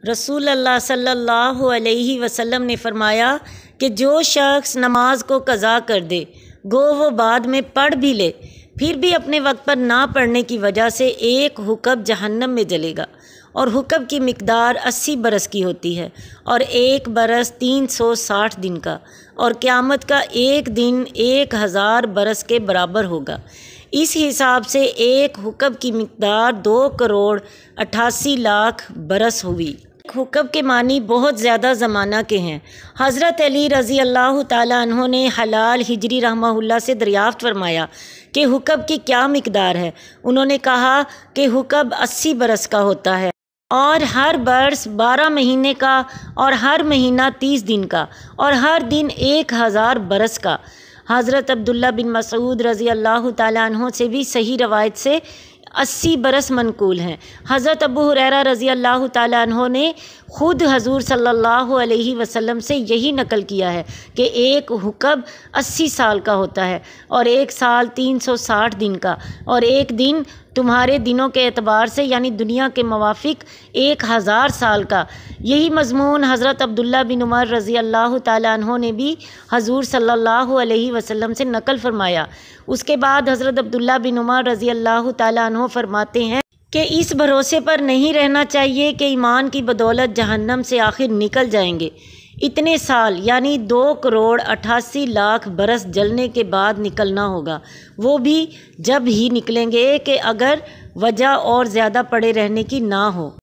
رسول اللہ صلی اللہ علیہ وسلم نے فرمایا کہ جو شخص نماز کو قضا کر دے گو وہ بعد میں پڑھ بھی لے پھر بھی اپنے وقت پر نہ پڑھنے کی وجہ سے ایک حکم جہنم میں جلے گا، اور حکم کی مقدار 80 برس کی ہوتی ہے، اور ایک برس 360 دن کا، اور قیامت کا ایک دن 1000 برس کے برابر ہوگا۔ اس حساب سے ایک حکم کی مقدار 2,88,00,000 برس ہوئی۔ حکم کے معنی بہت زیادہ زمانہ کے ہیں۔ حضرت علی رضی اللہ تعالیٰ عنہ نے حلال ہجری رحمہ اللہ سے دریافت فرمایا کہ حکم کی کیا مقدار ہے؟ انہوں نے کہا کہ حکم 80 برس کا ہوتا ہے، اور ہر برس 12 مہینے کا، اور ہر مہینہ 30 دن کا، اور ہر دن 1000 برس کا۔ حضرت عبداللہ بن مسعود رضی اللہ تعالیٰ عنہ سے بھی صحیح روایت سے 80 برس منقول ہیں۔ حضرت ابو ہریرہ رضی اللہ تعالیٰ عنہ نے خود حضور صلی اللہ علیہ وسلم سے یہی نقل کیا ہے کہ ایک حکم 80 سال کا ہوتا ہے، اور ایک سال 360 دن کا، اور ایک دن تمہارے دنوں کے اعتبار سے یعنی دنیا کے موافق 1000 سال کا۔ یہی مضمون حضرت عبداللہ بن عمر رضی اللہ تعالیٰ عنہ نے بھی حضور صلی اللہ علیہ وسلم سے نقل فرمایا۔ اس کے بعد حضرت عبداللہ بن عمر رضی اللہ تعالیٰ عنہ فرماتے ہیں کہ اس بھروسے پر نہیں رہنا چاہیے کہ ایمان کی بدولت جہنم سے آخر نکل جائیں گے۔ اتنے سال یعنی 2,88,00,000 برس جلنے کے بعد نکلنا ہوگا، وہ بھی جب ہی نکلیں گے کہ اگر وجہ اور زیادہ پڑے رہنے کی نہ ہو۔